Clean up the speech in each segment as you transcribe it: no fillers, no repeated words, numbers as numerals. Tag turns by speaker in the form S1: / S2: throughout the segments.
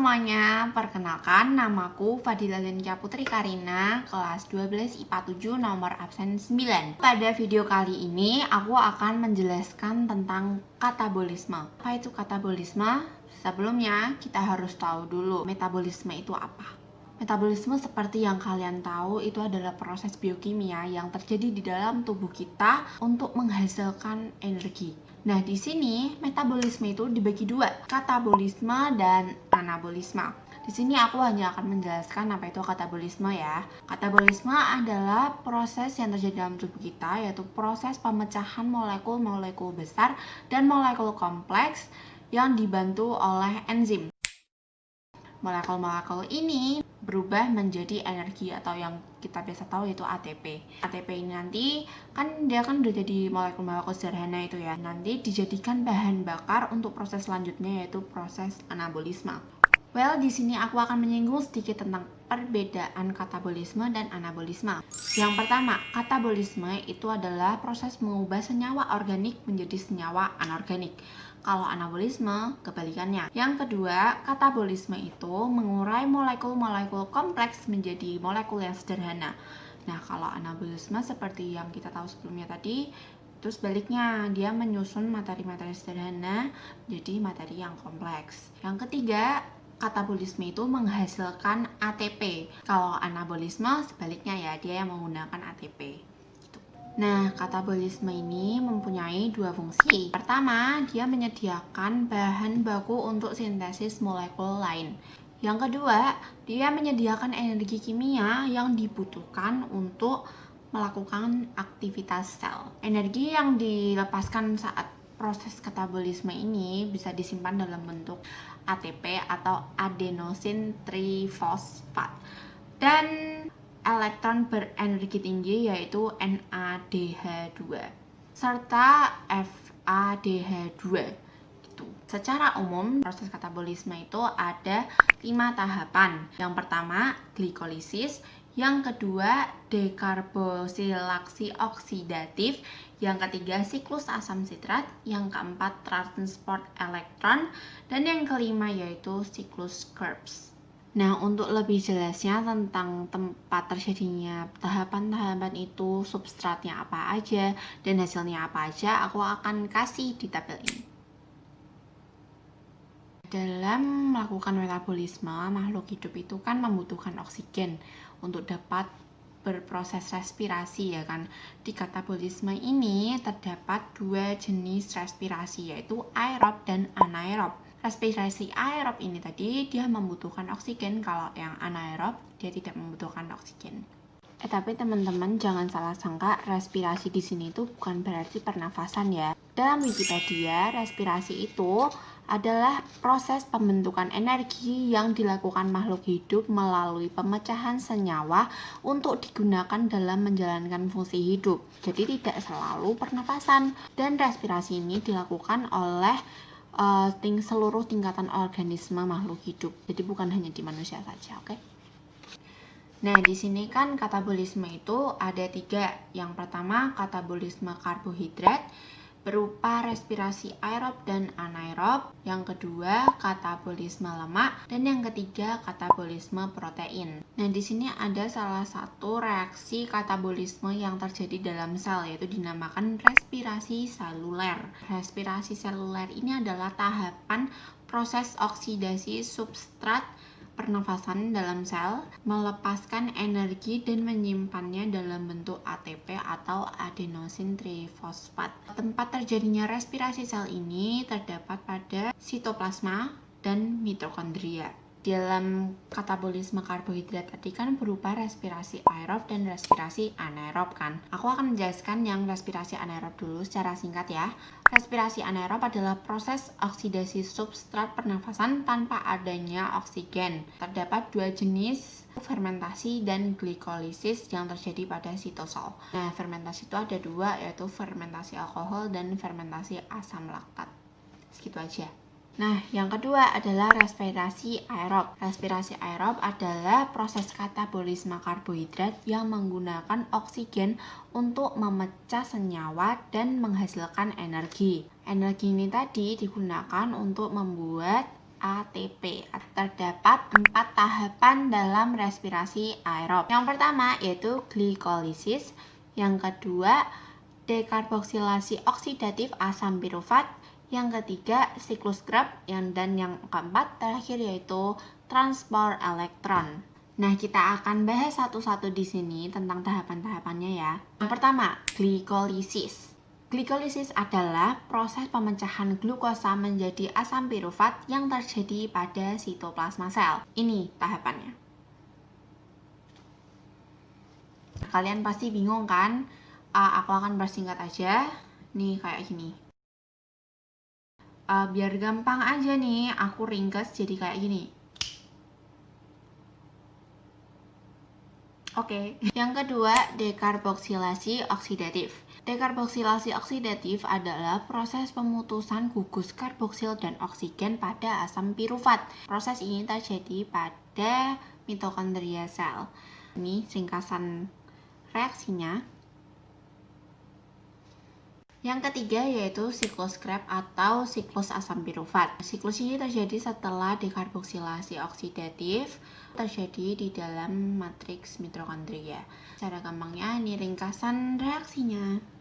S1: semuanya, perkenalkan namaku Fadila Lenkia Putri Karina, kelas 12 IPA 7 nomor absen 9. Pada video kali ini aku akan menjelaskan tentang katabolisme. Apa itu katabolisme? Sebelumnya kita harus tahu dulu metabolisme itu apa. Metabolisme seperti yang kalian tahu itu adalah proses biokimia yang terjadi di dalam tubuh kita untuk menghasilkan energi. Nah, di sini metabolisme itu dibagi dua, katabolisme dan anabolisme. Di sini aku hanya akan menjelaskan apa itu katabolisme ya. Katabolisme adalah proses yang terjadi dalam tubuh kita, yaitu proses pemecahan molekul-molekul besar dan molekul kompleks yang dibantu oleh enzim. Molekul-molekul ini berubah menjadi energi atau yang kita biasa tahu yaitu ATP. ATP ini nanti kan dia kan udah jadi molekul-molekul sederhana itu ya. Nanti dijadikan bahan bakar untuk proses selanjutnya yaitu proses anabolisme. Well, di sini aku akan menyinggung sedikit tentang perbedaan katabolisme dan anabolisme. Yang pertama, katabolisme itu adalah proses mengubah senyawa organik menjadi senyawa anorganik. Kalau anabolisme, kebalikannya. Yang kedua, katabolisme itu mengurai molekul-molekul kompleks menjadi molekul yang sederhana. Nah, kalau anabolisme seperti yang kita tahu sebelumnya tadi, terus sebaliknya, dia menyusun materi-materi sederhana menjadi materi yang kompleks. Yang ketiga, katabolisme itu menghasilkan ATP. Kalau anabolisme sebaliknya ya, dia yang menggunakan ATP. Nah, katabolisme ini mempunyai dua fungsi. Pertama, dia menyediakan bahan baku untuk sintesis molekul lain. Yang kedua, dia menyediakan energi kimia yang dibutuhkan untuk melakukan aktivitas sel. Energi yang dilepaskan saat proses katabolisme ini bisa disimpan dalam bentuk ATP atau adenosin trifosfat. Dan elektron berenergi tinggi yaitu NADH2 serta FADH2 gitu. Secara umum proses katabolisme itu ada 5 tahapan. Yang pertama glikolisis, yang kedua dekarboksilaksi oksidatif, yang ketiga siklus asam sitrat, yang keempat transport elektron, dan yang kelima yaitu siklus Krebs. Nah, untuk lebih jelasnya tentang tempat terjadinya tahapan-tahapan itu, substratnya apa aja, dan hasilnya apa aja, aku akan kasih di tabel ini. Dalam melakukan metabolisme, makhluk hidup itu kan membutuhkan oksigen untuk dapat berproses respirasi ya kan. Di katabolisme ini terdapat dua jenis respirasi yaitu aerob dan anaerob. Respirasi aerob ini tadi dia membutuhkan oksigen, kalau yang anaerob dia tidak membutuhkan oksigen. Tapi teman-teman jangan salah sangka, respirasi di sini itu bukan berarti pernafasan ya. Dalam Wikipedia, respirasi itu adalah proses pembentukan energi yang dilakukan makhluk hidup melalui pemecahan senyawa untuk digunakan dalam menjalankan fungsi hidup. Jadi tidak selalu pernafasan, dan respirasi ini dilakukan oleh seluruh tingkatan organisme makhluk hidup. Jadi bukan hanya di manusia saja, oke? Nah, di sini kan katabolisme itu ada 3. Yang pertama, katabolisme karbohidrat berupa respirasi aerob dan anaerob. Yang kedua, katabolisme lemak, dan yang ketiga, katabolisme protein. Nah, di sini ada salah satu reaksi katabolisme yang terjadi dalam sel, yaitu dinamakan respirasi seluler. Respirasi seluler ini adalah tahapan proses oksidasi substrat pernafasan dalam sel, melepaskan energi dan menyimpannya dalam bentuk ATP atau adenosin trifosfat. Tempat terjadinya respirasi sel ini terdapat pada sitoplasma dan mitokondria. Dalam katabolisme karbohidrat tadi kan berupa respirasi aerob dan respirasi anaerob kan. Aku akan menjelaskan yang respirasi anaerob dulu secara singkat ya. Respirasi anaerob adalah proses oksidasi substrat pernafasan tanpa adanya oksigen. Terdapat 2 jenis, fermentasi dan glikolisis yang terjadi pada sitosol. Nah, fermentasi itu ada 2, yaitu fermentasi alkohol dan fermentasi asam laktat. Segitu aja. Nah, yang kedua adalah respirasi aerob. Respirasi aerob adalah proses katabolisme karbohidrat yang menggunakan oksigen untuk memecah senyawa dan menghasilkan energi. Energi ini tadi digunakan untuk membuat ATP. Terdapat 4 tahapan dalam respirasi aerob. Yang pertama yaitu glikolisis, yang kedua dekarboksilasi oksidatif asam pirufat, yang ketiga siklus Krebs, dan yang keempat terakhir yaitu transport elektron. Nah, kita akan bahas satu-satu di sini tentang tahapan-tahapannya ya. Yang pertama, glikolisis. Glikolisis adalah proses pemecahan glukosa menjadi asam pirufat yang terjadi pada sitoplasma sel. Ini tahapannya. Kalian pasti bingung kan? Aku akan persingkat aja. Nih kayak gini. Biar gampang aja nih, aku ringkas jadi kayak gini. Oke. Yang kedua, dekarboksilasi oksidatif. Dekarboksilasi oksidatif adalah proses pemutusan gugus karboksil dan oksigen pada asam pirufat. Proses ini terjadi pada mitokondria sel. Ini ringkasan reaksinya. Yang ketiga yaitu siklus Krebs atau siklus asam pirufat. Siklus ini terjadi setelah dekarboksilasi oksidatif terjadi di dalam matriks mitokondria. Cara gampangnya ini ringkasan reaksinya.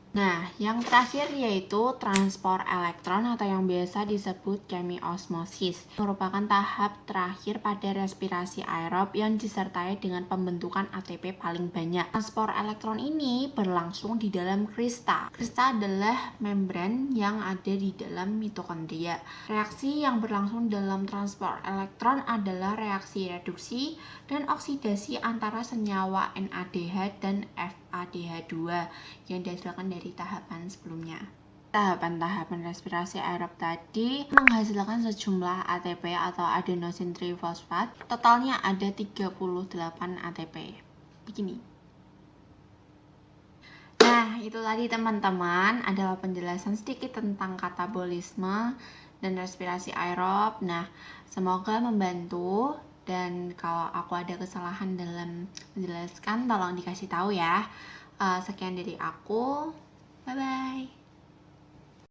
S1: Nah, yang terakhir yaitu transport elektron atau yang biasa disebut chemiosmosis. Merupakan tahap terakhir pada respirasi aerob yang disertai dengan pembentukan ATP paling banyak. Transport elektron ini berlangsung di dalam krista. Krista adalah membran yang ada di dalam mitokondria. Reaksi yang berlangsung dalam transport elektron adalah reaksi reduksi dan oksidasi antara senyawa NADH dan FADH2 yang dihasilkan dari tahapan sebelumnya. Tahapan-tahapan respirasi aerob tadi menghasilkan sejumlah ATP atau adenosin trifosfat. Totalnya ada 38 ATP. Begini. Nah, itu tadi teman-teman adalah penjelasan sedikit tentang katabolisme dan respirasi aerob. Nah, semoga membantu. Dan kalau aku ada kesalahan dalam menjelaskan, tolong dikasih tahu ya. Sekian dari aku. Bye-bye.